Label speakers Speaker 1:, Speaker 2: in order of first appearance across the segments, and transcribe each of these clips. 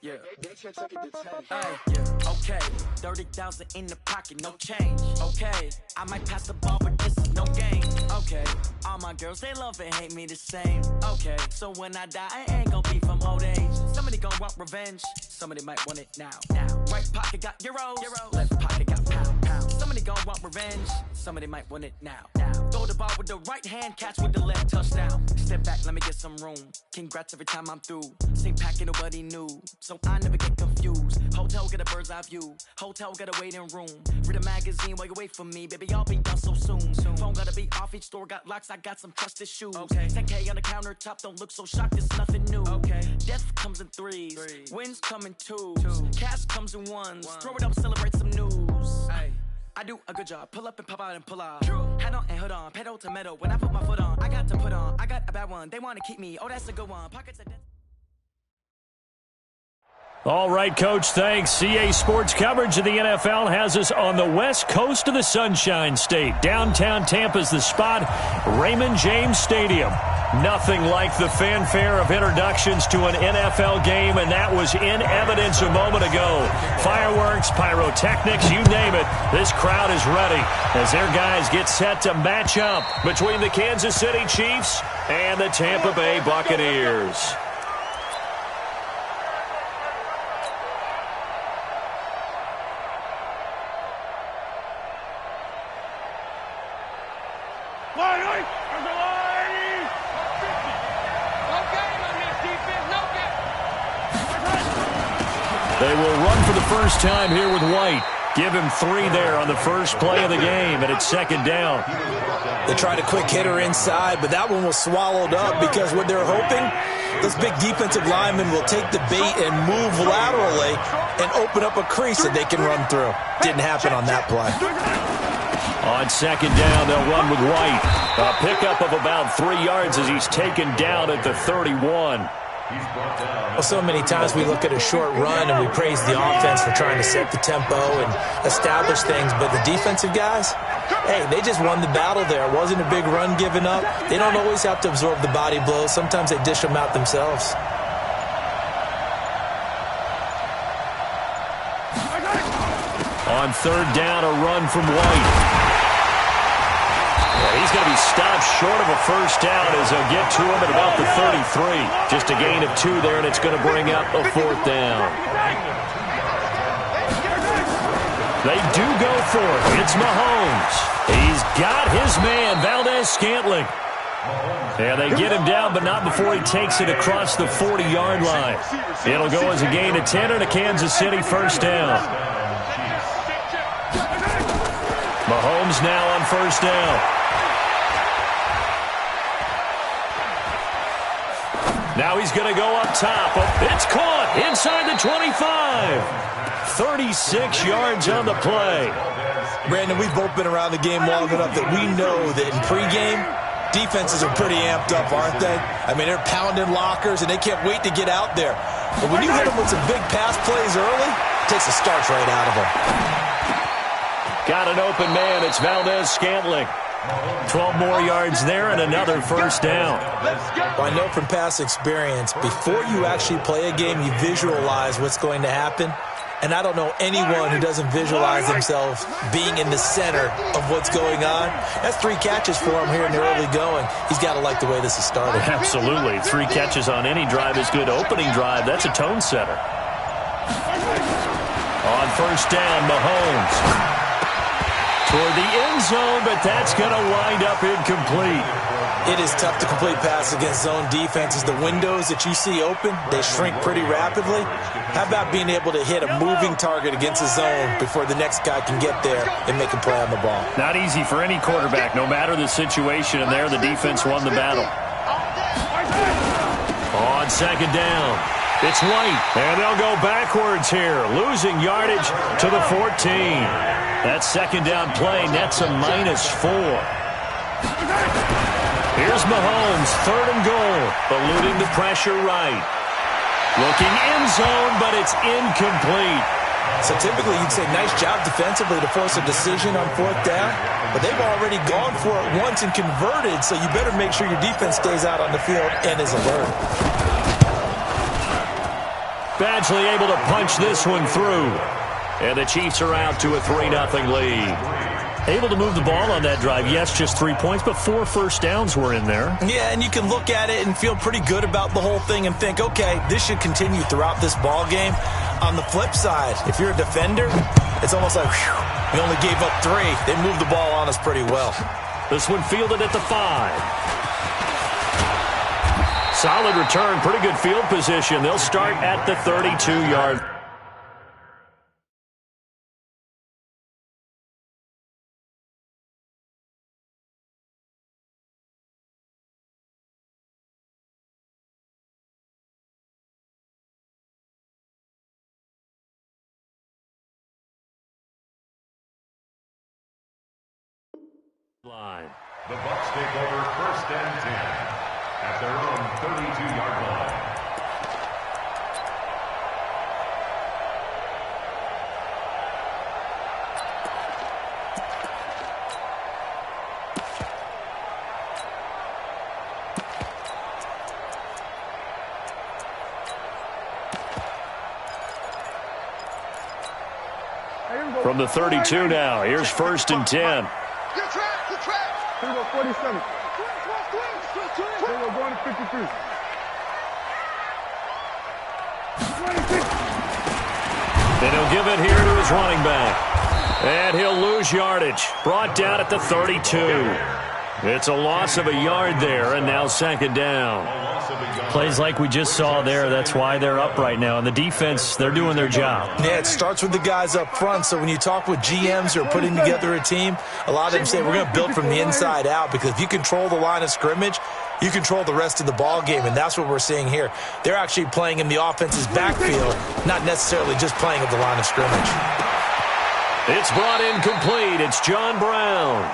Speaker 1: Yeah. Yeah. Okay. 30,000 in the pocket, no change. Okay. I might pass the ball, but this is no game. Okay. All my girls, they love and hate me the same. Okay. So when I die, I ain't gonna be from old age. Somebody gonna want revenge. Somebody might want it now. Right pocket got euros. Left pocket got pound. Somebody gonna want revenge. Somebody might want it now. Throw the ball with the right hand, catch with the left, touchdown. Step back, let me get some room. Congrats every time I'm through. Same packet, nobody knew. So I never get confused. Hotel get a bird's eye view. Hotel got a waiting room. Read a magazine while you wait for me. Baby, I'll be done so soon. Phone gotta be off, each store got locks. I got some trusted shoes. Okay. 10K on the countertop, don't look so shocked, it's nothing new. Okay. Death comes in threes. Wins come in twos. Cash comes in ones. Throw it up, celebrate some news. Ay. I do a good job. Pull up and pop out and pull out. Head on and hood on. Pedal to metal. When I put my foot on, I got to put on. I got a bad one. They want to keep me. Oh, that's a good one. Pockets of death.
Speaker 2: All right, Coach, thanks. CA Sports coverage of the NFL has us on the west coast of the Sunshine State. Downtown Tampa's the spot, Raymond James Stadium. Nothing like the fanfare of introductions to an NFL game, and that was in evidence a moment ago. Fireworks, pyrotechnics, you name it. This crowd is ready as their guys get set to match up between the Kansas City Chiefs and the Tampa Bay Buccaneers. They will run for the first time here with White. Give him 3 there on the first play of the game, and it's second down.
Speaker 3: They tried a quick hitter inside, but that one was swallowed up because what they're hoping, this big defensive lineman will take the bait and move laterally and open up a crease that they can run through. Didn't happen on that play.
Speaker 2: On second down, they'll run with White. A pickup of about 3 yards as he's taken down at the 31.
Speaker 3: Well, so many times we look at a short run and we praise the offense for trying to set the tempo and establish things, but the defensive guys, hey, they just won the battle there. It wasn't a big run given up. They don't always have to absorb the body blows. Sometimes they dish them out themselves.
Speaker 2: On third down, a run from White. He's going to be stopped short of a first down as they'll get to him at about the 33. Just a gain of 2 there, and it's going to bring up a fourth down. They do go for it. It's Mahomes. He's got his man, Valdez-Scantling. Yeah, they get him down, but not before he takes it across the 40-yard line. It'll go as a gain of 10 and a Kansas City first down. Mahomes now on first down. Now he's going to go up top. Oh, it's caught inside the 25. 36 yards on the play.
Speaker 3: Brandon, we've both been around the game long enough that we know that in pregame, defenses are pretty amped up, aren't they? I mean, they're pounding lockers, and they can't wait to get out there. But when you hit them with some big pass plays early, it takes the starch right out of them.
Speaker 2: Got an open man. It's Valdez-Scantling. 12 more yards there and another first down.
Speaker 3: Well, I know from past experience, before you actually play a game, you visualize what's going to happen. And I don't know anyone who doesn't visualize themselves being in the center of what's going on. That's 3 catches for him here in the early going. He's got to like the way this is started.
Speaker 2: Absolutely. 3 catches on any drive is good. Opening drive, that's a tone setter. On first down, Mahomes. Toward the end zone, but that's going to wind up incomplete.
Speaker 3: It is tough to complete passes against zone defenses. The windows that you see open, they shrink pretty rapidly. How about being able to hit a moving target against a zone before the next guy can get there and make a play on the ball?
Speaker 2: Not easy for any quarterback, no matter the situation, and there the defense won the battle. On second down, it's White, and they'll go backwards here, losing yardage to the 14. That second down play nets a -4. Here's Mahomes, third and goal, eluding the pressure right. Looking end zone, but it's incomplete.
Speaker 3: So typically you'd say nice job defensively to force a decision on fourth down, but they've already gone for it once and converted, so you better make sure your defense stays out on the field and is alert.
Speaker 2: Badgley able to punch this one through. And the Chiefs are out to a 3-0 lead. Able to move the ball on that drive. Yes, just 3 points, but 4 first downs were in there.
Speaker 3: Yeah, and you can look at it and feel pretty good about the whole thing and think, okay, this should continue throughout this ball game. On the flip side, if you're a defender, it's almost like, whew, we only gave up 3. They moved the ball on us pretty well.
Speaker 2: This one fielded at the 5. Solid return, pretty good field position. They'll start at the 32-yard. Line.
Speaker 4: The Bucs take over 1st and 10 at their own 32-yard line.
Speaker 2: From the 32 now, here's 1st and 10.
Speaker 5: Here we go, 47. Here we go, going to 53. 26.
Speaker 2: And he'll give it here to his running back. And he'll lose yardage. Brought down at the 32. It's a loss of a yard there, and now 2nd down. Plays like we just saw there, that's why they're up right now. And the defense, they're doing their job.
Speaker 3: Yeah, it starts with the guys up front. So when you talk with GMs who are putting together a team, a lot of them say we're going to build from the inside out, because if you control the line of scrimmage, you control the rest of the ball game, and that's what we're seeing here. They're actually playing in the offense's backfield, not necessarily just playing at the line of scrimmage.
Speaker 2: It's brought in complete. It's John Brown.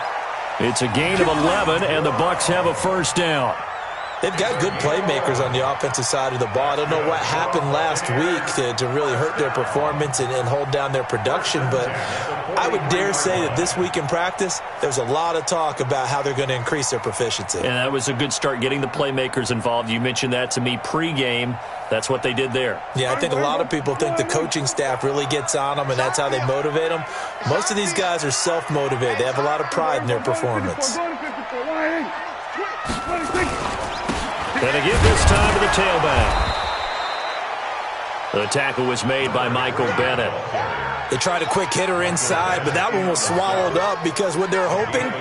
Speaker 2: It's a gain of 11, and the Bucs have a 1st down.
Speaker 3: They've got good playmakers on the offensive side of the ball. I don't know what happened last week to really hurt their performance and hold down their production, but I would dare say that this week in practice, there's a lot of talk about how they're going to increase their proficiency.
Speaker 2: And that was a good start, getting the playmakers involved. You mentioned that to me pregame. That's what they did there.
Speaker 3: Yeah, I think a lot of people think the coaching staff really gets on them, and that's how they motivate them. Most of these guys are self-motivated. They have a lot of pride in their performance.
Speaker 2: And again this time to the tailback. The tackle was made by Michael Bennett.
Speaker 3: They tried a quick hitter inside, but that one was swallowed up, because what they're hoping,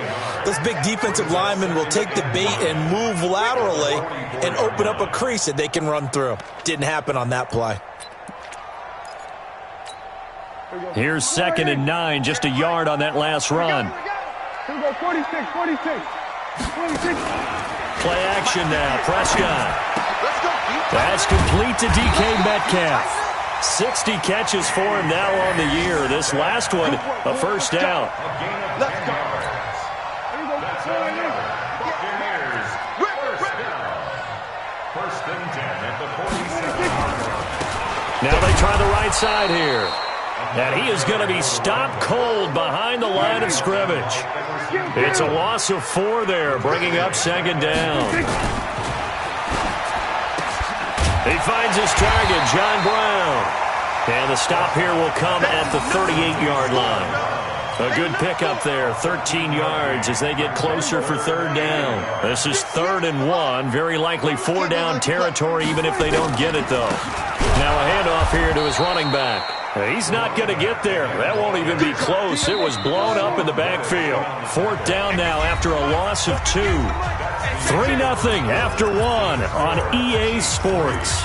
Speaker 3: those big defensive linemen will take the bait and move laterally and open up a crease that they can run through. Didn't happen on that play.
Speaker 2: Here's 2nd and 9, just a yard on that last run.
Speaker 5: Here we go, 46, 46, 46.
Speaker 2: Play action now, Prescott. That's complete to DK Metcalf. 60 catches for him now on the year. This last one, a 1st down. Now they try the right side here. And he is going to be stopped cold behind the line of scrimmage. It's a loss of 4 there, bringing up 2nd down. He finds his target, John Brown. And the stop here will come at the 38-yard line. A good pickup there, 13 yards as they get closer for 3rd down. This is 3rd and 1, very likely 4-down territory even if they don't get it, though. Now a handoff here to his running back. He's not going to get there. That won't even be close. It was blown up in the backfield. 4th down now after a loss of 2. 3-0 after 1 on EA Sports.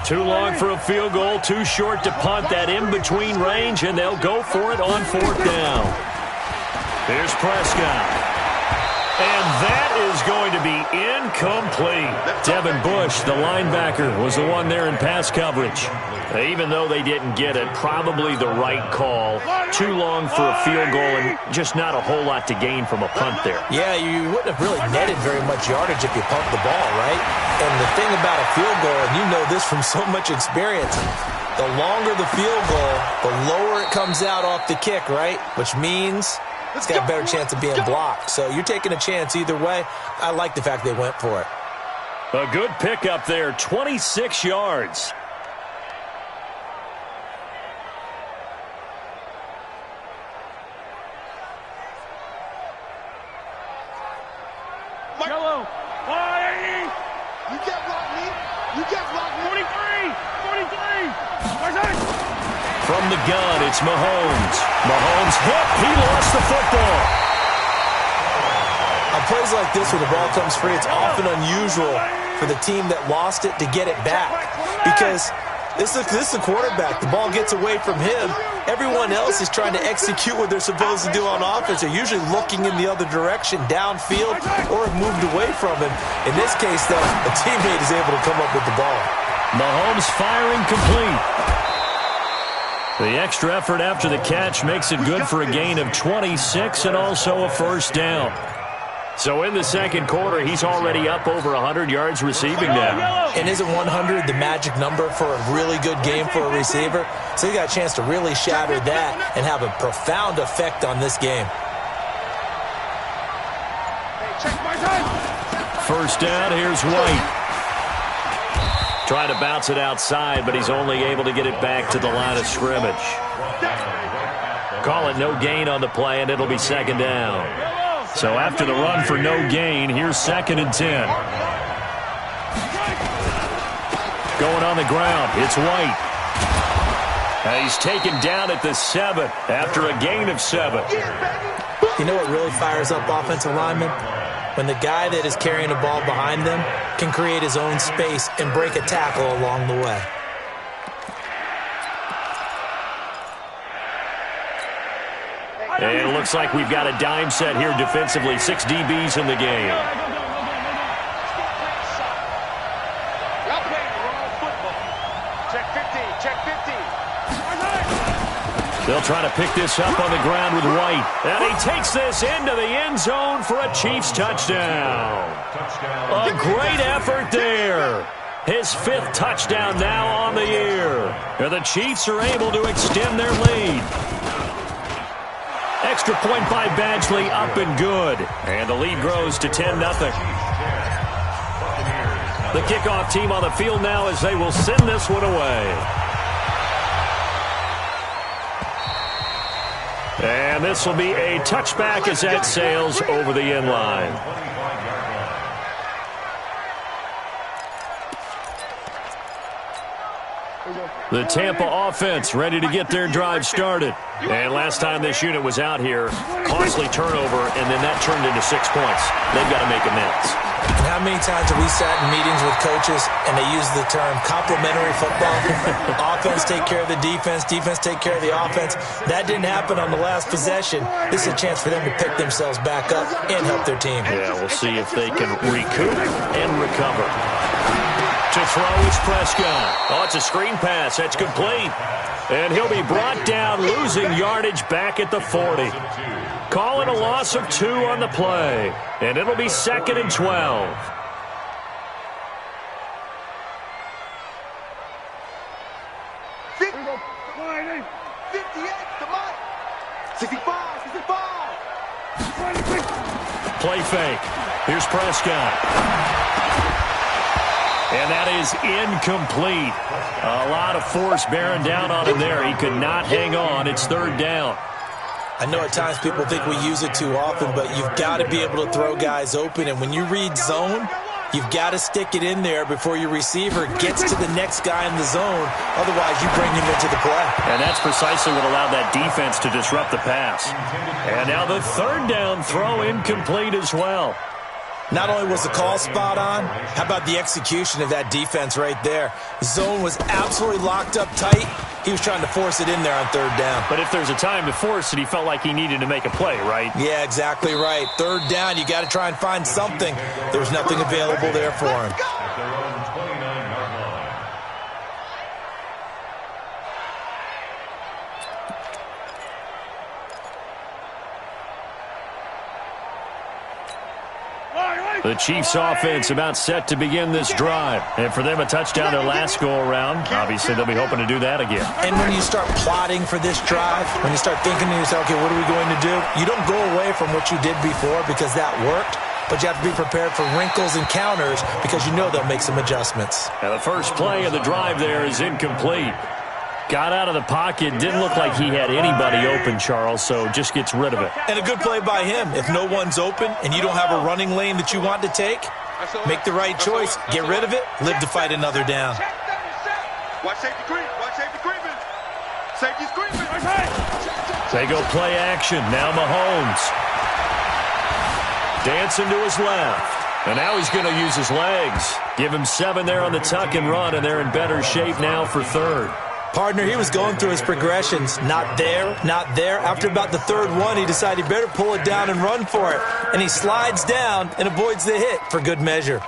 Speaker 2: Too long for a field goal, too short to punt. That in-between range, and they'll go for it on 4th down. Here's Prescott. And that is going to be incomplete. Devin Bush, the linebacker, was the one there in pass coverage. Even though they didn't get it, probably the right call. Too long for a field goal and just not a whole lot to gain from a punt there.
Speaker 3: Yeah, you wouldn't have really netted very much yardage if you pumped the ball, right? And the thing about a field goal, and you know this from so much experience, the longer the field goal, the lower it comes out off the kick, right? Which means it's got a better chance of being blocked. So you're taking a chance either way. I like the fact they went for it.
Speaker 2: A good pickup there, 26 yards.
Speaker 5: Yellow. 180. You can't block me. You can't block me. 43. 43.
Speaker 2: From the gun, it's Mahomes. Mahomes hit. He lost the football.
Speaker 3: On plays like this where the ball comes free, it's often unusual for the team that lost it to get it back. Because this is a quarterback. The ball gets away from him. Everyone else is trying to execute what they're supposed to do on offense. They're usually looking in the other direction, downfield, or have moved away from him. In this case, though, a teammate is able to come up with the ball.
Speaker 2: Mahomes firing complete. The extra effort after the catch makes it good for a gain of 26 and also a first down. So in the second quarter, he's already up over 100 yards receiving now.
Speaker 3: And isn't 100 the magic number for a really good game for a receiver? So he got a chance to really shatter that and have a profound effect on this game.
Speaker 2: First down, here's White. Trying to bounce it outside, but he's only able to get it back to the line of scrimmage. Call it no gain on the play, and it'll be second down. So after the run for no gain, here's 2nd and 10. Going on the ground, it's White. And he's taken down at the 7 after a gain of 7.
Speaker 3: You know what really fires up offensive linemen? When the guy that is carrying the ball behind them can create his own space and break a tackle along the way.
Speaker 2: And it looks like we've got a dime set here defensively. 6 DBs in the game.
Speaker 5: Y'all playing the wrong football. Check 15. Check 15.
Speaker 2: They'll try to pick this up on the ground with White. And he takes this into the end zone for a Chiefs touchdown. A great effort there. His 5th touchdown now on the year. And the Chiefs are able to extend their lead. Extra point by Badgley, up and good. And the lead grows to 10-0. The kickoff team on the field now as they will send this one away. And this will be a touchback as that sails over the end line. The Tampa offense ready to get their drive started. And last time this unit was out here, costly turnover, and then that turned into 6 points. They've got to make amends.
Speaker 3: And how many times have we sat in meetings with coaches and they use the term complementary football? Offense take care of the defense, defense take care of the offense. That didn't happen on the last possession. This is a chance for them to pick themselves back up and help their team.
Speaker 2: Yeah, we'll see if they can recoup and recover. To throw is Prescott. Oh, it's a screen pass. That's complete. And he'll be brought down, losing yardage back at the 40. Calling a loss of 2 on the play. And it'll be 2nd and 12. Play fake. Here's Prescott. And that is incomplete. A lot of force bearing down on him there. He could not hang on. It's 3rd down.
Speaker 3: I know at times people think we use it too often, but you've got to be able to throw guys open. And when you read zone, you've got to stick it in there before your receiver gets to the next guy in the zone. Otherwise, you bring him into the play.
Speaker 2: And that's precisely what allowed that defense to disrupt the pass. And now the 3rd down throw incomplete as well.
Speaker 3: Not only was the call spot on, how about the execution of that defense right there? Zone was absolutely locked up tight. He was trying to force it in there on 3rd down.
Speaker 2: But if there's a time to force it, he felt like he needed to make a play, right?
Speaker 3: Yeah, exactly right. 3rd down, you got to try and find something. There's nothing available there for him.
Speaker 2: The Chiefs offense about set to begin this drive. And for them, a touchdown their last go-around. Obviously, they'll be hoping to do that again.
Speaker 3: And when you start plotting for this drive, when you start thinking to yourself, okay, what are we going to do? You don't go away from what you did before because that worked. but you have to be prepared for wrinkles and counters because you know they'll make some adjustments.
Speaker 2: And the first play of the drive there is incomplete. Got out of the pocket, didn't look like he had anybody open, Charles, so just gets rid of it.
Speaker 3: And a good play by him. If no one's open and you don't have a running lane that you want to take, make the right choice, get rid of it, live to fight another down.
Speaker 5: Watch safety creep. Watch safety creeping. Safety's creeping.
Speaker 2: They go play action. Now Mahomes. Dancing to his left. And now he's going to use his legs. Give him 7 there on the tuck and run, and they're in better shape now for third.
Speaker 3: Partner, he was going through his progressions. Not there, not there. After about the third one, he decided he better pull it down and run for it. And he slides down and avoids the hit for good measure.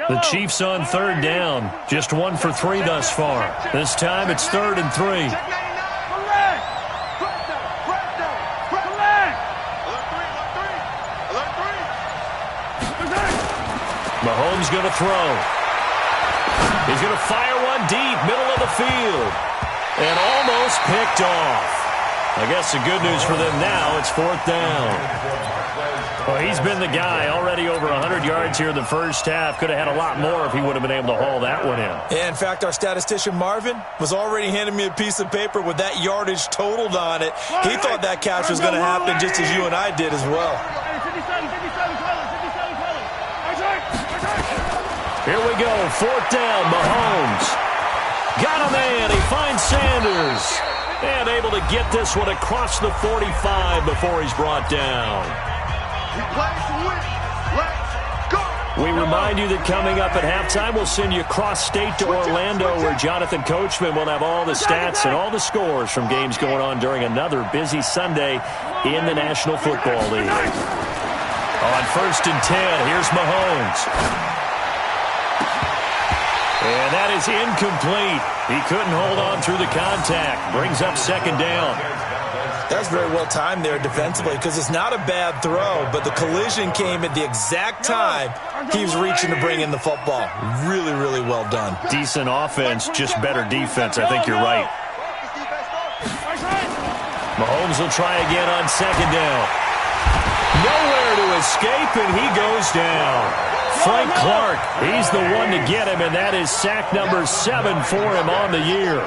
Speaker 2: The Chiefs on third down. Just 1 for 3 thus far. This time it's 3rd and 3. Mahomes going to throw. He's going to fire one deep, middle of the field. And almost picked off. I guess the good news for them now, it's 4th down. Well, he's been the guy already over 100 yards here in the first half. Could have had a lot more if he would have been able to haul that one in.
Speaker 3: Yeah, in fact, our statistician Marvin was already handing me a piece of paper with that yardage totaled on it. He thought that catch was going to happen just as you and I did as well.
Speaker 2: Here we go, 4th down, Mahomes. Got a man, he finds Sanders. And able to get this one across the 45 before he's brought down. We remind you that coming up at halftime, we'll send you cross-state to Orlando, where Jonathan Coachman will have all the stats and all the scores from games going on during another busy Sunday in the National Football League. On 1st and 10, here's Mahomes. And that is incomplete. He couldn't hold on through the contact. Brings up 2nd down.
Speaker 3: That's very well timed there defensively because it's not a bad throw, but the collision came at the exact time he was reaching to bring in the football. Really, really well done.
Speaker 2: Decent offense, just better defense. I think you're right. Mahomes will try again on 2nd down. Nowhere to escape, and he goes down. Frank Clark, he's the one to get him, and that is sack number 7 for him on the year.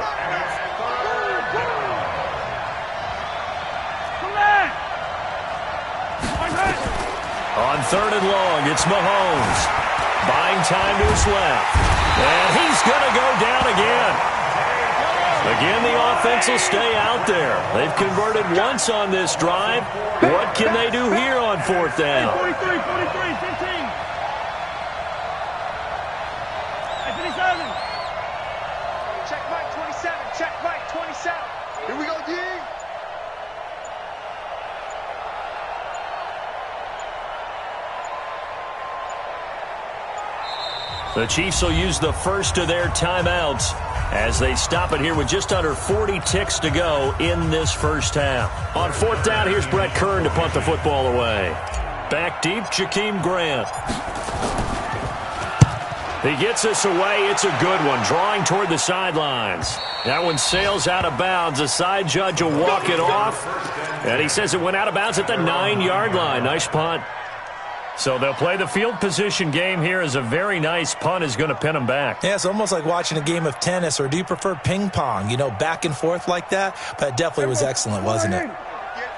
Speaker 2: On 3rd and long, it's Mahomes. Buying time to his left. And he's going to go down again. Again, the offense will stay out there. They've converted once on this drive. What can they do here on 4th down?
Speaker 5: 43, 15. Check Mike 27. Check Mike 27. Here we go, D.
Speaker 2: The Chiefs will use the first of their timeouts as they stop it here with just under 40 ticks to go in this first half. On 4th down, here's Brett Kern to punt the football away. Back deep, Jakeem Grant. He gets this away. It's a good one, drawing toward the sidelines. That one sails out of bounds. The side judge will walk it off, and he says it went out of bounds at the 9-yard line. Nice punt. So they'll play the field position game here as a very nice punt is going to pin them back.
Speaker 3: Yeah, it's almost like watching a game of tennis, or do you prefer ping pong? You know, back and forth like that? But it definitely was excellent, wasn't it?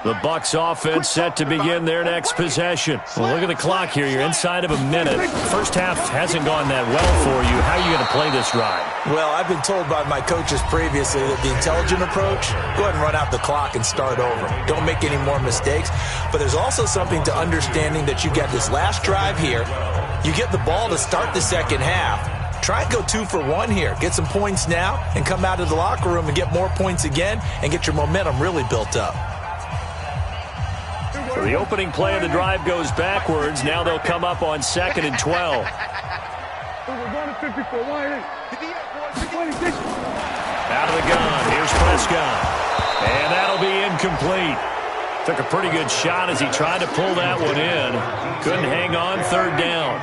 Speaker 2: The Bucs offense set to begin their next possession. Well, look at the clock here. You're inside of a minute. First half hasn't gone that well for you. How are you going to play this drive?
Speaker 3: Well, I've been told by my coaches previously that the intelligent approach, go ahead and run out the clock and start over. Don't make any more mistakes. But there's also something to understanding that you get this last drive here. You get the ball to start the second half. Try and go 2 for 1 here. Get some points now and come out of the locker room and get more points again and get your momentum really built up.
Speaker 2: So the opening play of the drive goes backwards. Now they'll come up on 2nd and 12. Out of the gun. Here's Prescott. And that'll be incomplete. Took a pretty good shot as he tried to pull that one in. Couldn't hang on, third down.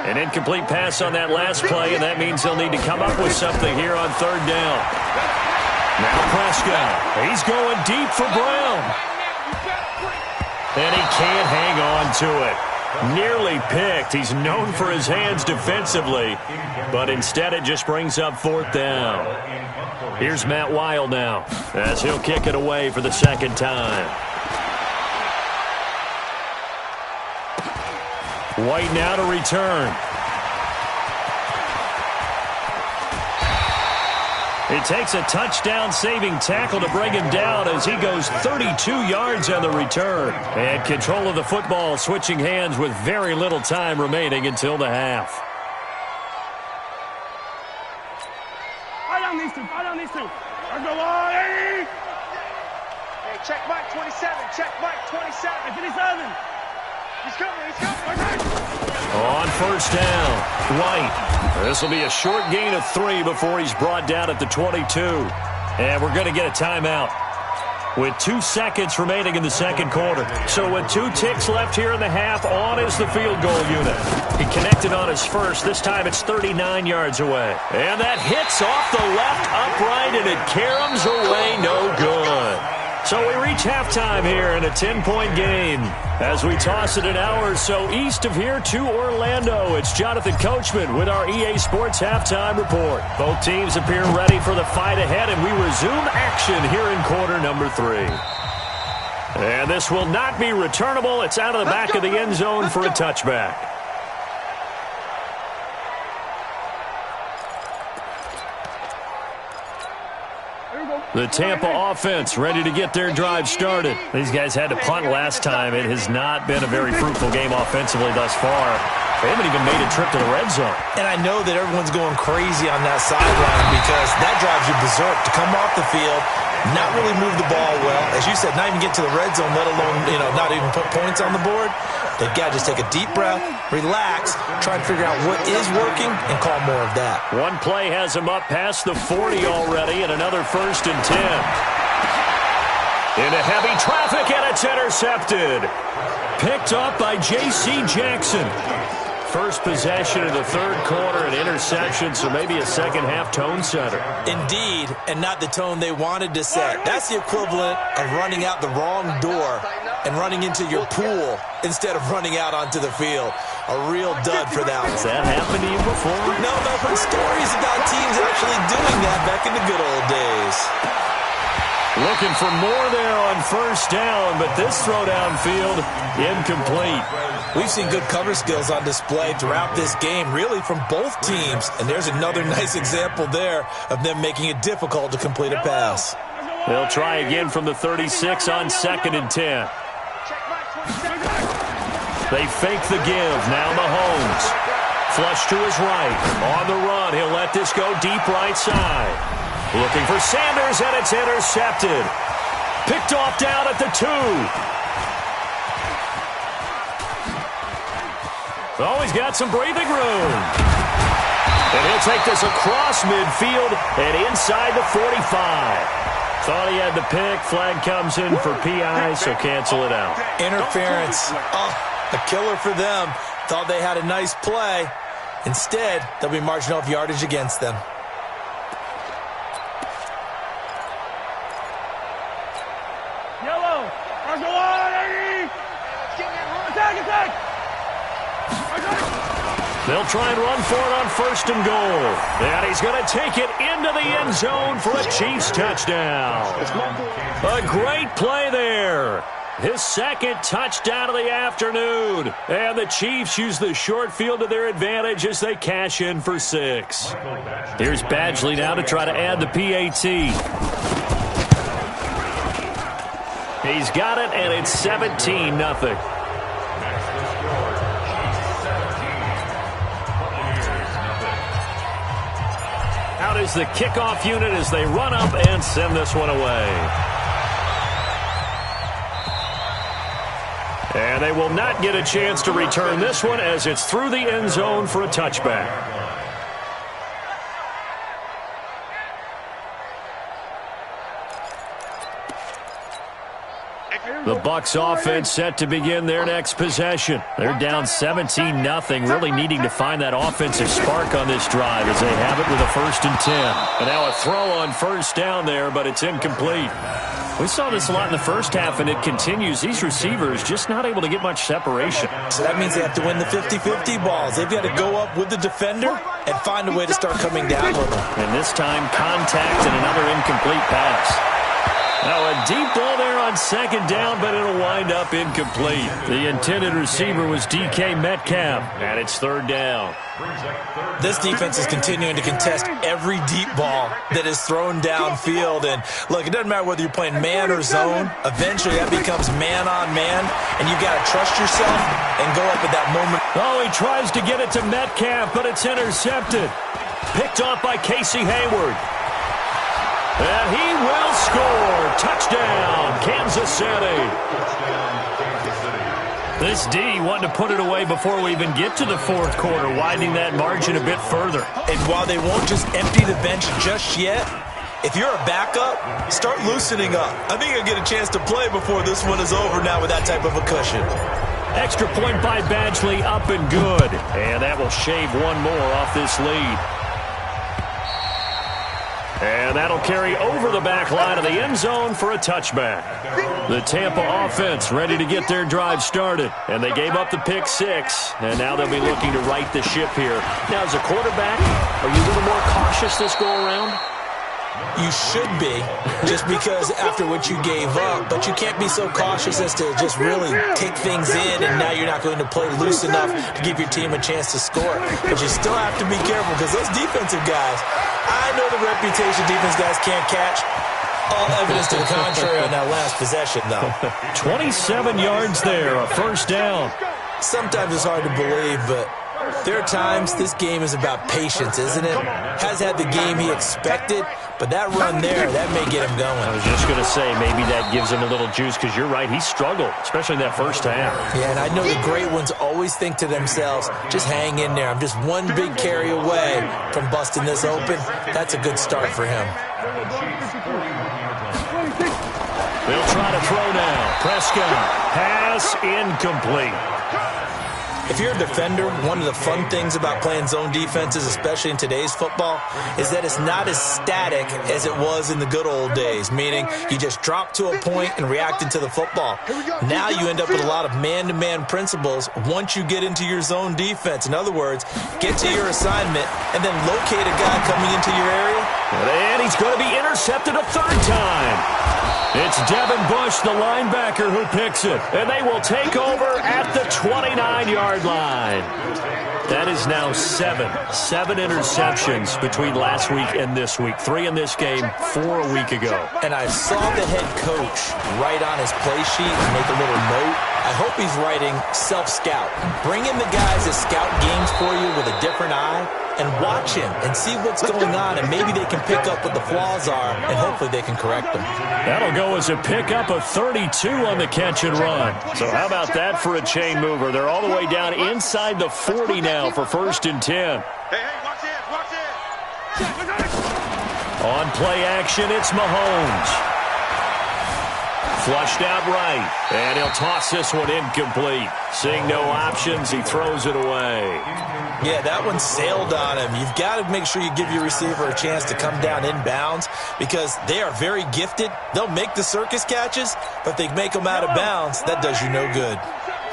Speaker 2: An incomplete pass on that last play, and that means they'll need to come up with something here on third down. Now Prescott. He's going deep for Brown. And he can't hang on to it. Nearly picked. He's known for his hands defensively, but instead it just brings up fourth down. Here's Matt Weil now as he'll kick it away for the second time. White now to return. It takes a touchdown-saving tackle to bring him down as he goes 32 yards on the return. And control of the football switching hands with very little time remaining until the half.
Speaker 5: Fight on these two. Fight on these two. Let's go on. Hey,
Speaker 6: check Mike 27. Check Mike 27.
Speaker 5: 57. He's coming. He's coming.
Speaker 2: On first down, White. This will be a short gain of 3 before he's brought down at the 22. And we're going to get a timeout with 2 seconds remaining in the second quarter. So with 2 ticks left here in the half, on is the field goal unit. He connected on his first. This time it's 39 yards away. And that hits off the left upright, and it caroms away no good. So we reach halftime here in a 10-point game. As we toss it an hour or so east of here to Orlando, it's Jonathan Coachman with our EA Sports Halftime Report. Both teams appear ready for the fight ahead, and we resume action here in quarter number 3. And this will not be returnable. It's out of the back of the end zone for a touchback. The Tampa offense ready to get their drive started. These guys had to punt last time. It has not been a very fruitful game offensively thus far. They haven't even made a trip to the red zone.
Speaker 3: And I know that everyone's going crazy on that sideline because that drives you berserk to come off the field, not really move the ball well. As you said, not even get to the red zone, let alone, not even put points on the board. They've got to just take a deep breath, relax, try and figure out what is working, and call more of that.
Speaker 2: One play has him up past the 40 already, and another 1st and 10. Into heavy traffic, and it's intercepted. Picked up by J.C. Jackson. First possession of the third quarter, an interception, so maybe a second-half tone setter.
Speaker 3: Indeed, and not the tone they wanted to set. That's the equivalent of running out the wrong door and running into your pool instead of running out onto the field. A real dud for that one.
Speaker 2: Has that happened to you before?
Speaker 3: No, but I've heard stories about teams actually doing that back in the good old days.
Speaker 2: Looking for more there on first down, but this throw downfield, incomplete.
Speaker 3: We've seen good cover skills on display throughout this game, really from both teams. And there's another nice example there of them making it difficult to complete a pass.
Speaker 2: They'll try again from the 36 on 2nd and 10. They fake the give. Now Mahomes. Flush to his right. On the run, he'll let this go deep right side. Looking for Sanders, and it's intercepted. Picked off down at the 2. Oh, he's got some breathing room. And he'll take this across midfield and inside the 45. Thought he had the pick. Flag comes in for PI, so cancel it out.
Speaker 3: Interference. Oh, a killer for them. Thought they had a nice play. Instead, they'll be marching off yardage against them.
Speaker 5: Yellow. Let's go on, Eddie. Attack.
Speaker 2: They'll try and run for it on 1st and goal. And he's going to take it into the end zone for a Chiefs touchdown. A great play there. His 2nd touchdown of the afternoon. And the Chiefs use the short field to their advantage as they cash in for 6. Here's Badgley now to try to add the PAT. He's got it, and it's 17-0. Out is the kickoff unit as they run up and send this one away. And they will not get a chance to return this one as it's through the end zone for a touchback. The Bucs offense set to begin their next possession. They're down 17-0, really needing to find that offensive spark on this drive as they have it with a 1st and 10. And now a throw on 1st down there, but it's incomplete. We saw this a lot in the first half, and it continues. These receivers just not able to get much separation.
Speaker 3: So that means they have to win the 50-50 balls. They've got to go up with the defender and find a way to start coming down with them.
Speaker 2: And this time, contact and another incomplete pass. Now a deep ball there on 2nd down, but it'll wind up incomplete. The intended receiver was DK Metcalf, and it's 3rd down.
Speaker 3: This defense is continuing to contest every deep ball that is thrown downfield. And look, it doesn't matter whether you're playing man or zone. Eventually that becomes man on man, and you got to trust yourself and go up at that moment.
Speaker 2: Oh, he tries to get it to Metcalf, but it's intercepted. Picked off by Casey Hayward. And he will score. Touchdown, Kansas City. This D wanting to put it away before we even get to the 4th quarter, widening that margin a bit further.
Speaker 3: And while they won't just empty the bench just yet, if you're a backup, start loosening up. I think you'll get a chance to play before this one is over now with that type of a cushion.
Speaker 2: Extra point by Badgley, up and good. And that will shave one more off this lead. And that'll carry over the back line of the end zone for a touchback. The Tampa offense ready to get their drive started. And they gave up the pick 6. And now they'll be looking to right the ship here. Now, as a quarterback, are you a little more cautious this go-around?
Speaker 3: You should be, just because after what you gave up, but you can't be so cautious as to just really take things in, and now you're not going to play loose enough to give your team a chance to score. But you still have to be careful because those defensive guys, I know the reputation defense guys can't catch. All evidence to the contrary on that last possession, though.
Speaker 2: 27 yards there, a 1st down.
Speaker 3: Sometimes it's hard to believe, but there are times this game is about patience, isn't it? Has had the game he expected, but that run there, that may get him going.
Speaker 2: I was just going to say, maybe that gives him a little juice because you're right, he struggled, especially in that 1st half.
Speaker 3: Yeah, and I know the great ones always think to themselves, just hang in there. I'm just one big carry away from busting this open. That's a good start for him.
Speaker 2: They'll try to throw now. Prescott, pass incomplete.
Speaker 3: If you're a defender, one of the fun things about playing zone defenses, especially in today's football, is that it's not as static as it was in the good old days, meaning you just dropped to a point and reacted to the football. Now you end up with a lot of man-to-man principles once you get into your zone defense. In other words, get to your assignment and then locate a guy coming into your area.
Speaker 2: And he's going to be intercepted a 3rd time. It's Devin Bush, the linebacker, who picks it. And they will take over at the 29-yard line. That is now 7 interceptions between last week and this week. 3 in this game, 4 a week ago.
Speaker 3: And I saw the head coach write on his play sheet and make a little note. I hope he's writing self-scout. Bring in the guys that scout games for you with a different eye and watch him and see what's going on, and maybe they can pick up what the flaws are, and hopefully they can correct them.
Speaker 2: That'll go as a pickup of 32 on the catch and run. So how about that for a chain mover? They're all the way down inside the 40 now for 1st and 10.
Speaker 5: Hey, watch this.
Speaker 2: On play action, it's Mahomes. Flushed out right, and he'll toss this one incomplete. Seeing no options, he throws it away.
Speaker 3: Yeah, that one sailed on him. You've got to make sure you give your receiver a chance to come down inbounds because they are very gifted. They'll make the circus catches, but if they make them out of bounds, that does you no good.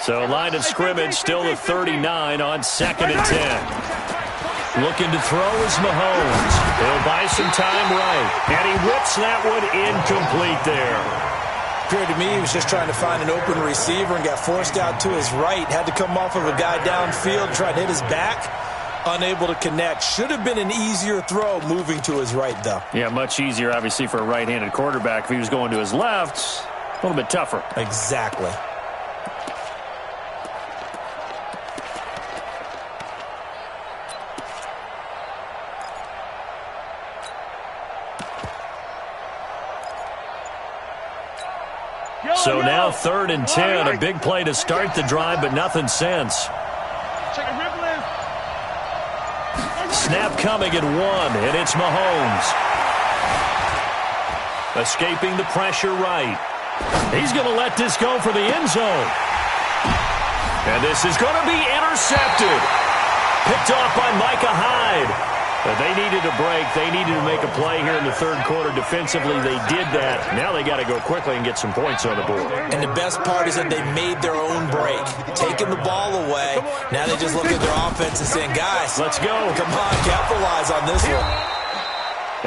Speaker 2: So line of scrimmage still the 39 on 2nd and 10. Looking to throw is Mahomes. He'll buy some time right, and he whips that one incomplete there.
Speaker 3: Appeared to me he was just trying to find an open receiver and got forced out to his right. Had to come off of a guy downfield, try to hit his back. Unable to connect. Should have been an easier throw moving to his right, though.
Speaker 2: Yeah, much easier, obviously, for a right-handed quarterback. If he was going to his left, a little bit tougher.
Speaker 3: Exactly.
Speaker 2: So now 3rd and 10, a big play to start the drive, but nothing since. Snap coming at 1, and it's Mahomes. Escaping the pressure right. He's going to let this go for the end zone. And this is going to be intercepted. Picked off by Micah Hyde. But they needed a break. They needed to make a play here in the third quarter. Defensively, they did that. Now they got to go quickly and get some points on the board.
Speaker 3: And the best part is that they made their own break. Taking the ball away. Now they just look at their offense and saying, guys,
Speaker 2: let's go.
Speaker 3: Come on, capitalize on this one.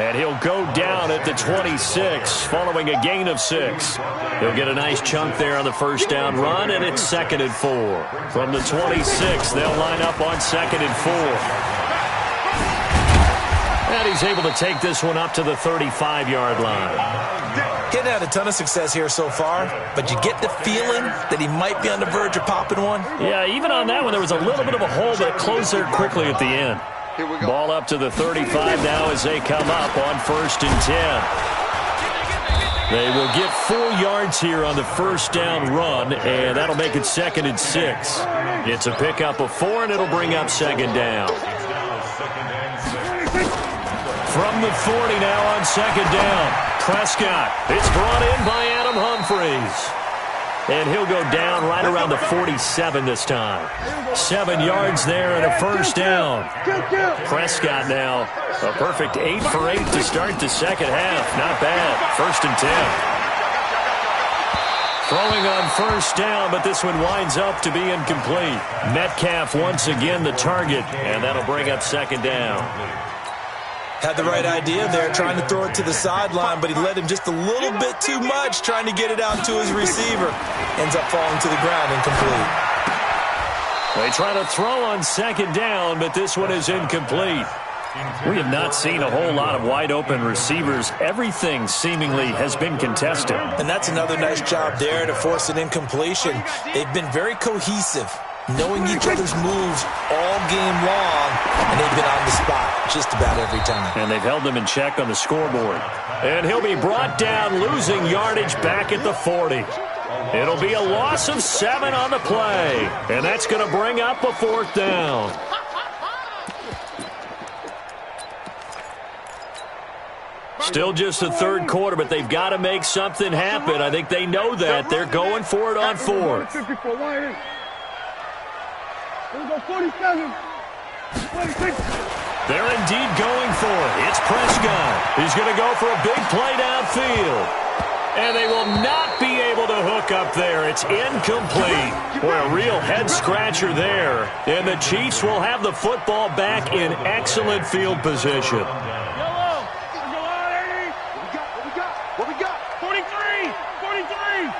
Speaker 2: And he'll go down at the 26 following a gain of 6. He'll get a nice chunk there on the first down run, and it's 2nd and 4. From the 26, they'll line up on 2nd and 4. And he's able to take this one up to the 35-yard line.
Speaker 3: Getting had a ton of success here so far, but you get the feeling that he might be on the verge of popping one.
Speaker 2: Yeah, even on that one, there was a little bit of a hole, but it closed there quickly at the end. Ball up to the 35 now as they come up on 1st and 10. They will get 4 yards here on the first down run, and that'll make it 2nd and 6. It's a pickup of 4, and it'll bring up 2nd down. From the 40 now on 2nd down. Prescott. It's brought in by Adam Humphries. And he'll go down right around the 47 this time. 7 yards there and a first down. Prescott now a perfect 8 for 8 to start the second half. Not bad. 1st and 10. Throwing on first down, but this one winds up to be incomplete. Metcalf once again the target, and that'll bring up 2nd down.
Speaker 3: Had the right idea there, trying to throw it to the sideline, but he led him just a little bit too much, trying to get it out to his receiver. Ends up falling to the ground, incomplete.
Speaker 2: They try to throw on 2nd down, but this one is incomplete. We have not seen a whole lot of wide-open receivers. Everything seemingly has been contested.
Speaker 3: And that's another nice job there to force an incompletion. They've been very cohesive, knowing each other's moves all game long, and they've been on the spot just about every time.
Speaker 2: And they've held them in check on the scoreboard. And he'll be brought down, losing yardage back at the 40. It'll be a loss of 7 on the play, and that's going to bring up a 4th down. Still just the third quarter, but they've got to make something happen. I think they know that. They're going for it on 4th. They're indeed going for it. It's Prescott. He's going to go for a big play downfield. And they will not be able to hook up there. It's incomplete. Boy, a real head-scratcher there. And the Chiefs will have the football back in excellent field position.
Speaker 5: What we got? 43! 43!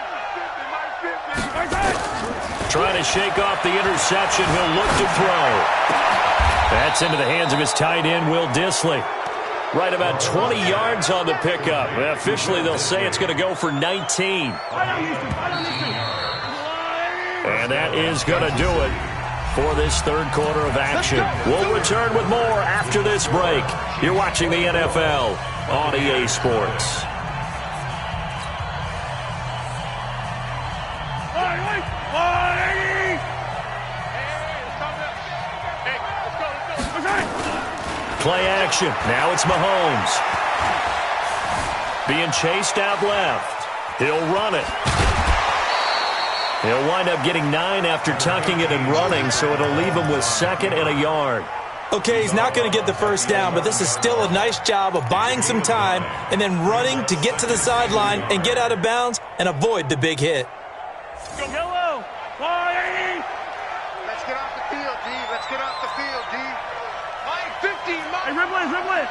Speaker 2: Trying to shake off the interception. He'll look to throw. That's into the hands of his tight end, Will Dissly. Right about 20 yards on the pickup. Officially, they'll say it's going to go for 19. And that is going to do it for this third quarter of action. We'll return with more after this break. You're watching the NFL on EA Sports. Play action. Now it's Mahomes. Being chased out left. He'll run it. He'll wind up getting 9 after tucking it and running, so it'll leave him with 2nd and a yard.
Speaker 3: Okay, he's not going to get the first down, but this is still a nice job of buying some time and then running to get to the sideline and get out of bounds and avoid the big hit.
Speaker 5: Go yellow! Let's get off the field, D. Let's get off the field, D. Mine 50, mine. Hey, Ripley.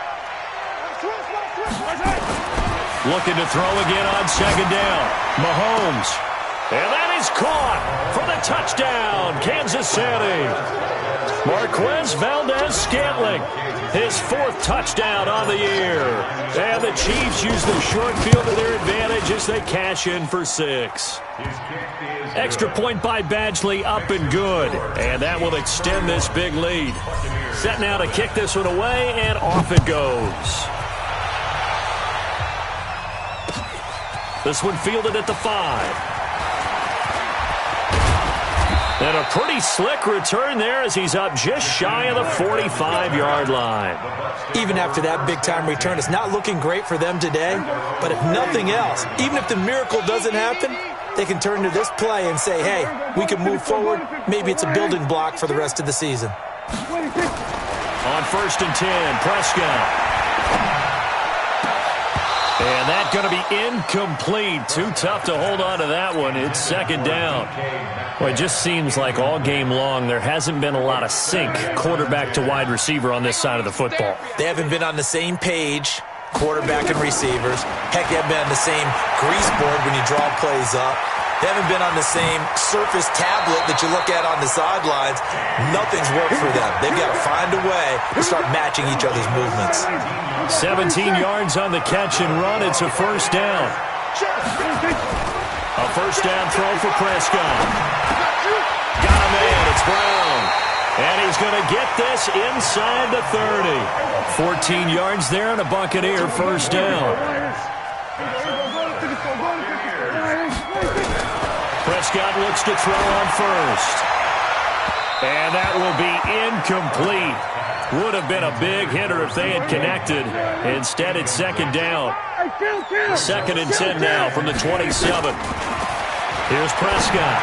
Speaker 2: Looking to throw again on 2nd down. Mahomes. And that is caught for the touchdown, Kansas City. Marquez Valdez-Scantling, his 4th touchdown on the year. And the Chiefs use the short field to their advantage as they cash in for 6. Extra point by Badgley, up and good. And that will extend this big lead. Set now to kick this one away, and off it goes. This one fielded at the 5. And a pretty slick return there as he's up just shy of the 45-yard line.
Speaker 3: Even after that big-time return, it's not looking great for them today. But if nothing else, even if the miracle doesn't happen, they can turn to this play and say, hey, we can move forward. Maybe it's a building block for the rest of the season.
Speaker 2: On 1st and 10, Prescott. And that's going to be incomplete. Too tough to hold on to that one. It's 2nd down. Well, it just seems like all game long there hasn't been a lot of sync quarterback to wide receiver on this side of the football.
Speaker 3: They haven't been on the same page, quarterback and receivers. Heck, they haven't been on the same grease board when you draw plays up. They haven't been on the same surface tablet that you look at on the sidelines. Nothing's worked for them. They've got to find a way to start matching each other's movements.
Speaker 2: 17 yards on the catch and run. It's a 1st down. A 1st down throw for Prescott. Got him in. It's Brown. And he's going to get this inside the 30. 14 yards there and a Buccaneer 1st down. Prescott looks to throw on 1st. And that will be incomplete. Would have been a big hitter if they had connected. Instead, it's 2nd down. 2nd and 10 now from the 27. Here's Prescott.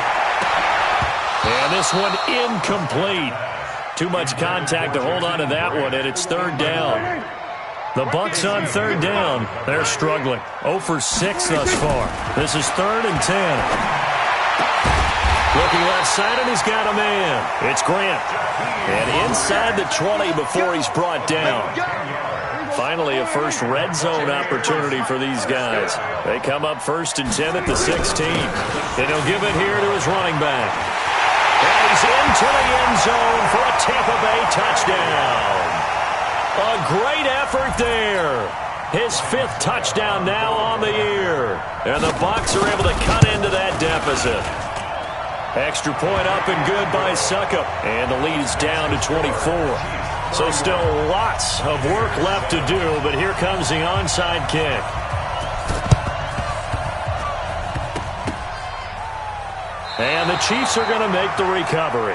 Speaker 2: And this one incomplete. Too much contact to hold on to that one, and it's 3rd down. The Bucs on 3rd down. They're struggling. 0 for 6 thus far. This is 3rd and 10. Looking left side, and he's got a man. It's Grant. And inside the 20 before he's brought down. Finally, a first red zone opportunity for these guys. They come up 1st and 10 at the 16. And he'll give it here to his running back. And he's into the end zone for a Tampa Bay touchdown. A great effort there. His 5th touchdown now on the year. And the Bucs are able to cut into that deficit. Extra point up and good by Suckup. And the lead is down to 24. So still lots of work left to do, but here comes the onside kick. And the Chiefs are going to make the recovery.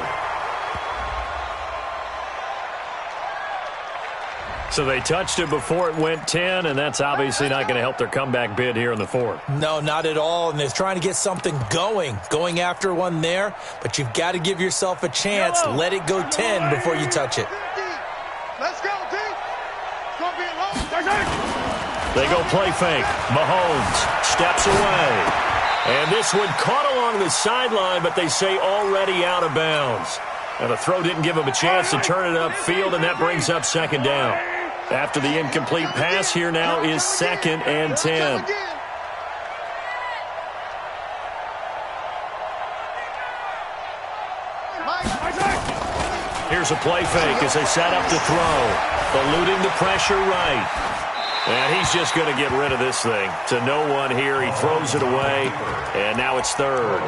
Speaker 2: So they touched it before it went 10, and that's obviously not going to help their comeback bid here in the 4th.
Speaker 3: No, not at all, and they're trying to get something going after one there, but you've got to give yourself a chance. Let it go 10 before you touch it.
Speaker 5: Let's go, team. It's going to be a long.
Speaker 2: They go play fake. Mahomes steps away. And this one caught along the sideline, but they say already out of bounds. And the throw didn't give him a chance to turn it upfield, and that brings up 2nd down. After the incomplete pass, here now is 2nd and 10. Here's a play fake as they set up to throw. Eluding the pressure right. And he's just going to get rid of this thing. To no one here. He throws it away, and now it's 3rd.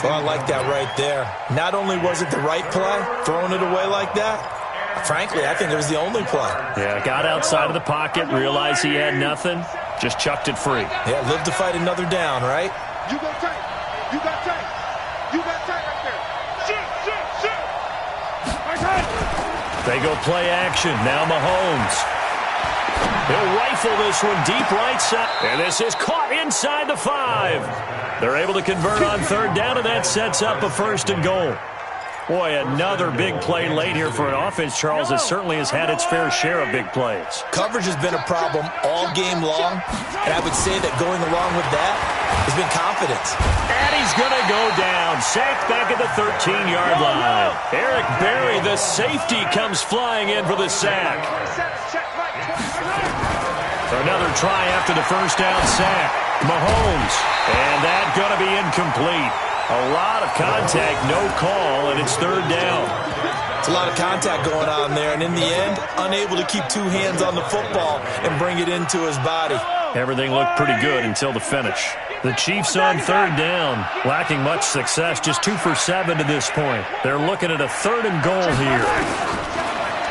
Speaker 3: Well, I like that right there. Not only was it the right play, throwing it away like that, frankly, I think it was the only play.
Speaker 2: Yeah, got outside of the pocket, realized he had nothing, just chucked it free.
Speaker 3: Yeah, live to fight another down, right?
Speaker 5: You got tight. You got tight. You got tight right there. Shoot.
Speaker 2: They go play action. Now Mahomes. He'll rifle this one deep right side. And this is caught inside the 5. They're able to convert on 3rd down, and that sets up a 1st and goal. Boy, another big play late here for an offense, Charles, that certainly has had its fair share of big plays.
Speaker 3: Coverage has been a problem all game long, and I would say that going along with that has been confidence.
Speaker 2: And he's going to go down. Sacked back at the 13-yard line. Eric Berry, the safety, comes flying in for the sack. Another try after the 1st down sack. Mahomes. And that's going to be incomplete. A lot of contact, no call, and it's 3rd down.
Speaker 3: It's a lot of contact going on there, and in the end, unable to keep 2 hands on the football and bring it into his body.
Speaker 2: Everything looked pretty good until the finish. The Chiefs on 3rd down, lacking much success, just 2 for 7 to this point. They're looking at a 3rd and goal here.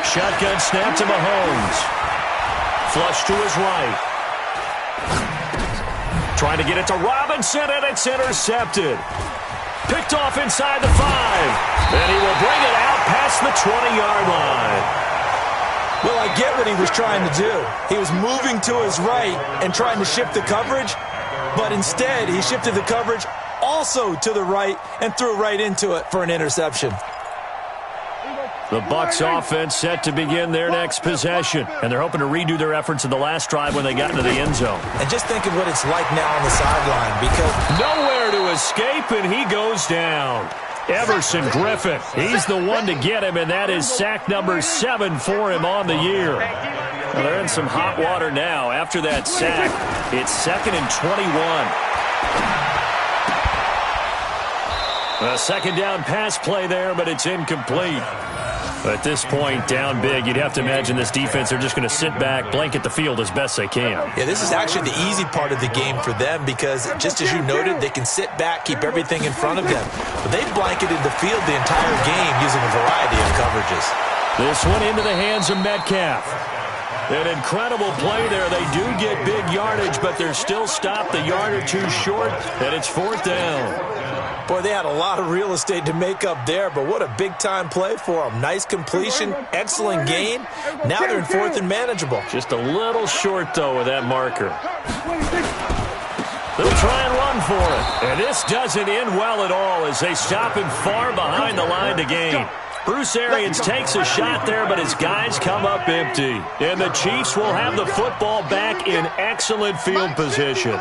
Speaker 2: Shotgun snap to Mahomes. Flush to his right. Trying to get it to Robinson, and it's intercepted. Picked off inside the 5. And he will bring it out past the 20-yard line.
Speaker 3: Well, I get what he was trying to do. He was moving to his right and trying to shift the coverage, but instead he shifted the coverage also to the right and threw right into it for an interception.
Speaker 2: The Bucs offense set to begin their next possession, and they're hoping to redo their efforts in the last drive when they got into the end zone.
Speaker 3: And just think of what it's like now on the sideline, because
Speaker 2: nowhere to escape, and he goes down. Everson Griffin, he's the one to get him, and that is sack number 7 for him on the year. Well, they're in some hot water now. After that sack, it's 2nd and 21. A second down pass play there, but it's incomplete. At this point, down big, you'd have to imagine this defense are just going to sit back, blanket the field as best they can.
Speaker 3: Yeah, this is actually the easy part of the game for them because, just as you noted, they can sit back, keep everything in front of them. But they've blanketed the field the entire game using a variety of coverages.
Speaker 2: This one into the hands of Metcalf. An incredible play there. They do get big yardage, but they're still stopped a yard or two short, and it's 4th down.
Speaker 3: Boy, they had a lot of real estate to make up there, but what a big-time play for them. Nice completion, excellent gain. Now they're in 4th and manageable.
Speaker 2: Just a little short, though, with that marker. They'll try and run for it. And this doesn't end well at all as they stop him far behind the line to gain. Bruce Arians takes a shot there, but his guys come up empty. And the Chiefs will have the football back in excellent field position.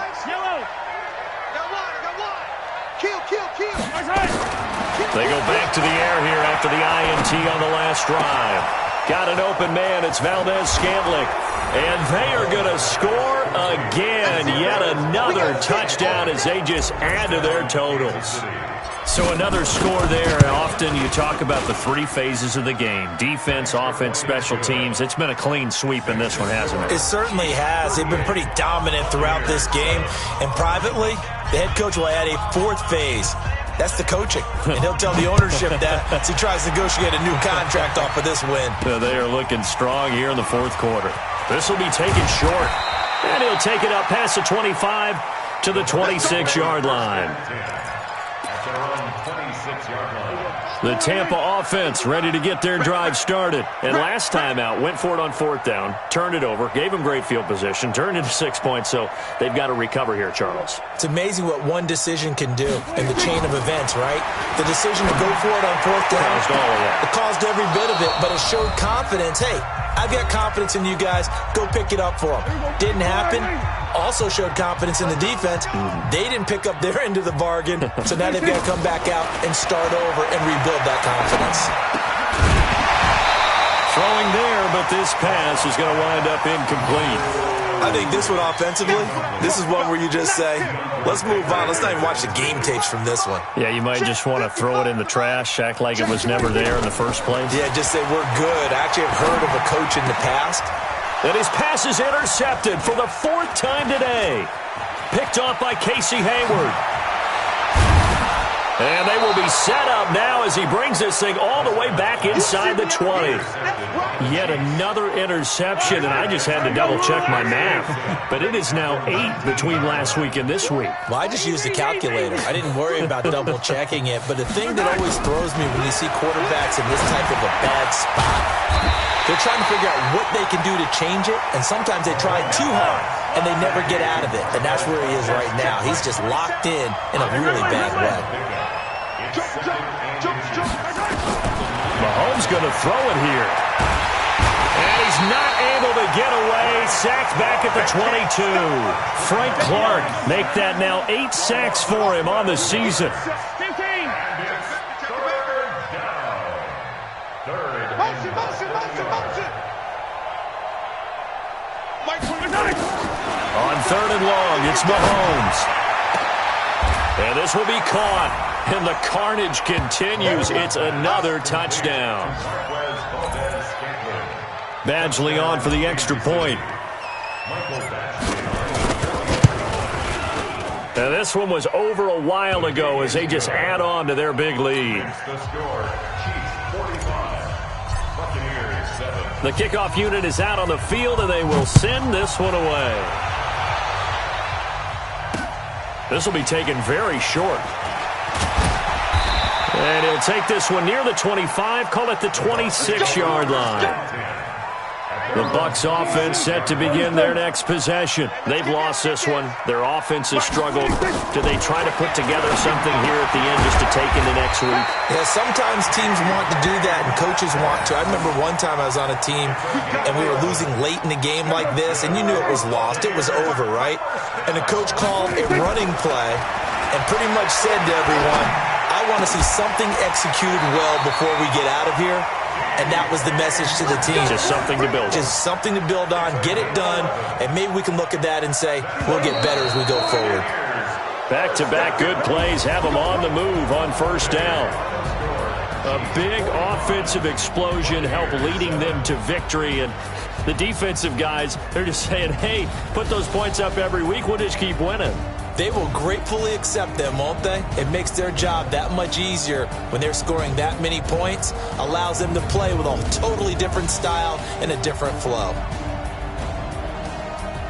Speaker 2: They go back to the air here after the INT on the last drive. Got an open man. It's Valdez-Scantling. And they are going to score again. Yet another touchdown as they just add to their totals. So another score there. Often you talk about the 3 phases of the game. Defense, offense, special teams. It's been a clean sweep in this one, hasn't it?
Speaker 3: It certainly has. They've been pretty dominant throughout this game. And privately, the head coach will add a 4th phase. That's the coaching. And he'll tell the ownership that as he tries to negotiate a new contract off of this win.
Speaker 2: They are looking strong here in the 4th quarter. This will be taken short. And he'll take it up past the 25 to the 26-yard line. The Tampa offense ready to get their drive started. And last time out, went for it on 4th down, turned it over, gave them great field position, turned into 6 points, so they've got to recover here, Charles.
Speaker 3: It's amazing what one decision can do in the chain of events, right? The decision to go for it on 4th down,
Speaker 2: caused all of that.
Speaker 3: It caused every bit of it, but it showed confidence. Hey, I've got confidence in you guys. Go pick it up for them. Didn't happen. Also showed confidence in the defense. They didn't pick up their end of the bargain, so now they've got to come back out and start over and rebuild that confidence.
Speaker 2: Throwing there, but this pass is going to wind up incomplete.
Speaker 3: I think this one offensively, this is one where you just say, let's move on. Let's not even watch the game tapes from this one.
Speaker 2: Yeah, you might just want to throw it in the trash, act like it was never there in the first place.
Speaker 3: Yeah, just say we're good. I actually have heard of a coach in the past.
Speaker 2: And his pass is intercepted for the 4th time today. Picked off by Casey Hayward. And they will be set up now as he brings this thing all the way back inside the 20. Yet another interception, and I just had to double-check my math. But it is now 8 between last week and this week.
Speaker 3: Well, I just used a calculator. I didn't worry about double-checking it. But the thing that always throws me when you see quarterbacks in this type of a bad spot, they're trying to figure out what they can do to change it, and sometimes they try too hard, and they never get out of it. And that's where he is right now. He's just locked in a really bad way.
Speaker 2: Mahomes going to throw it here. And he's not able to get away. Sacked back at the 22. Frank Clark make that now 8 sacks for him on the season. On 3rd and long, it's Mahomes. And this will be caught. And the carnage continues. It's another touchdown. Badgley on for the extra point. And this one was over a while ago as they just add on to their big lead. The kickoff unit is out on the field, and they will send this one away. This will be taken very short. And he'll take this one near the 25, call it the 26-yard line. The Bucs offense set to begin their next possession. They've lost this one. Their offense has struggled. Do they try to put together something here at the end just to take into next week?
Speaker 3: Yeah, sometimes teams want to do that and coaches want to. I remember one time I was on a team and we were losing late in a game like this, and you knew it was lost. It was over, right? And the coach called a running play and pretty much said to everyone, I want to see something executed well before we get out of here. And that was the message to the team.
Speaker 2: Just something to build on.
Speaker 3: Just something to build on, get it done, and maybe we can look at that and say, we'll get better as we go forward.
Speaker 2: Back-to-back good plays have them on the move on first down. A big offensive explosion helped leading them to victory, and the defensive guys, they're just saying, hey, put those points up every week, we'll just keep winning.
Speaker 3: They will gratefully accept them, won't they? It makes their job that much easier when they're scoring that many points, allows them to play with a totally different style and a different flow.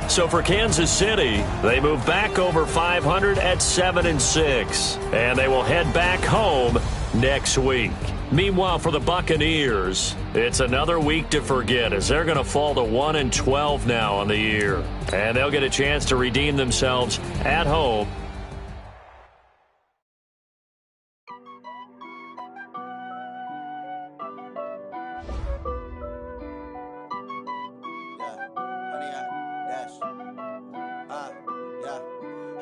Speaker 2: So for Kansas City, they move back over 500 at 7-6, and they will head back home next week. Meanwhile, for the Buccaneers, it's another week to forget as they're going to fall to 1-12 now on the year. And they'll get a chance to redeem themselves at home.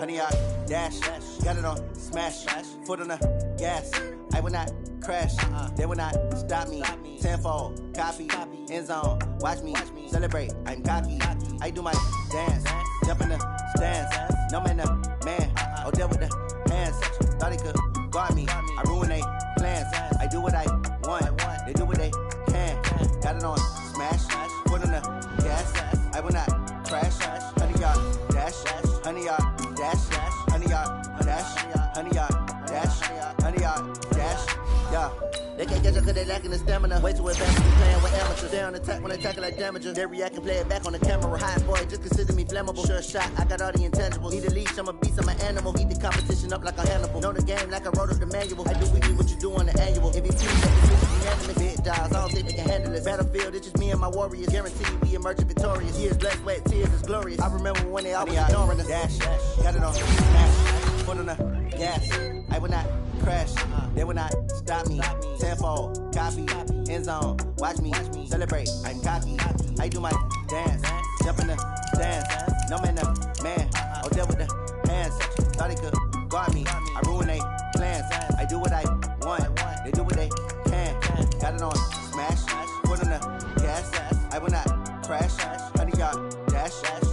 Speaker 7: Honey, I dash, got it on smash, foot on the gas. I will not crash, they will not stop me. Tenfold, copy, end zone, watch me celebrate. I'm cocky, I do my dance, jump in the stands. No man, man, oh, there with the hands. Thought he could guard me, I ruin they plans. I do what I want, they do what they can. Got it on smash, foot on the gas. I will not crash, honey, y'all dash, honey, y'all dash, honey, y'all dash, honey, y'all dash, honey, y'all dash, yeah. They can't catch up cause they lacking the stamina. Way too advanced to be playing with amateurs. They on attack when they tackle like damager. They react and play it back on the camera. Hot boy, just consider me flammable. Sure shot, I got all the intangibles. Need a leash, I'm a beast, I'm an animal. Eat the competition up like a Hannibal. Know the game like I wrote up the manual. I do weekly what you do on the annual. MVP, unanimous. Big dogs, I don't think they can handle it. Battlefield, it's just me and my warriors. Guaranteed we emerge victorious. Years, blood, sweat, tears, is glorious. I remember when they always ignoring the dash. Got it on smash, foot on the gas. I will not crash, they will not stop me. Tenfold, copy, end zone, watch me celebrate. I'm cocky, I do my dance, jump in the stands. No man, man, oh, there with the hands. Thought he could guard me, I ruin they plans. I do what I want, they do what they can. Got it on smash, foot on the gas. I will not crash, honey, y'all dash,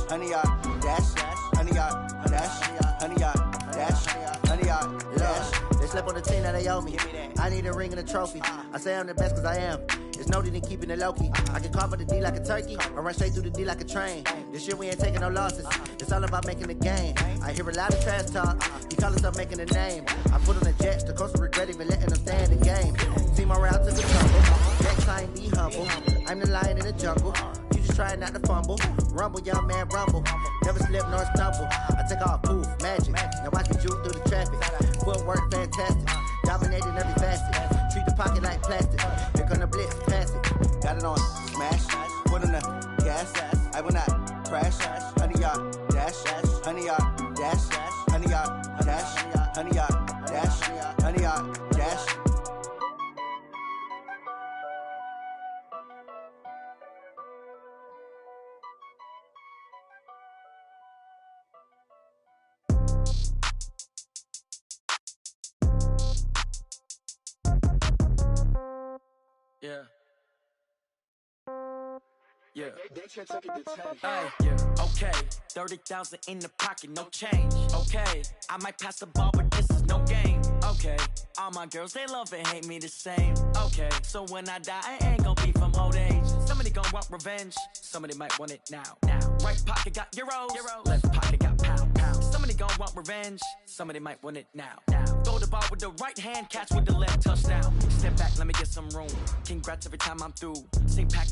Speaker 7: honey, y'all dash, honey, y'all dash, honey, y'all dash, honey, y'all dash. They slept on the team that they owe me. I need a ring and a trophy. I say I'm the best cause I am. It's noted in keeping it low-key. I can carve up the D like a turkey or run straight through the D like a train. This year we ain't taking no losses. It's all about making the game. I hear a lot of trash talk. He call himself making a name. I put on the Jets. The coach will regret even letting them stay in the game. Team morale to the tumble. Next time be humble. I'm the lion in the jungle. You just try not to fumble. Rumble, young man, rumble. Never slip nor stumble. I take off, poof, magic. Now watch me juke through the traffic. Footwork fantastic. Dominating every facet. Treat the pocket like plastic. Here come the blitz, pass it. Got it on smash. Foot on the gas. I will not crash. Honey, y'all dash. Honey, y'all dash. Honey, y'all dash. Honey, y'all dash. Honey, y'all dash.
Speaker 1: Yeah. Yeah. Yeah. Okay. 30,000 in the pocket, no change. Okay. I might pass the ball, but this is no game. Okay. All my girls, they love and hate me the same. Okay. So when I die, I ain't gonna be from old age. Somebody gonna want revenge. Somebody might want it now. Right pocket got euros. Left pocket got pound. Somebody gonna want revenge. Somebody might want it now. Throw the ball with the right hand, catch with the left touchdown. Step back, let me get some room. Congrats every time I'm through. Same pack.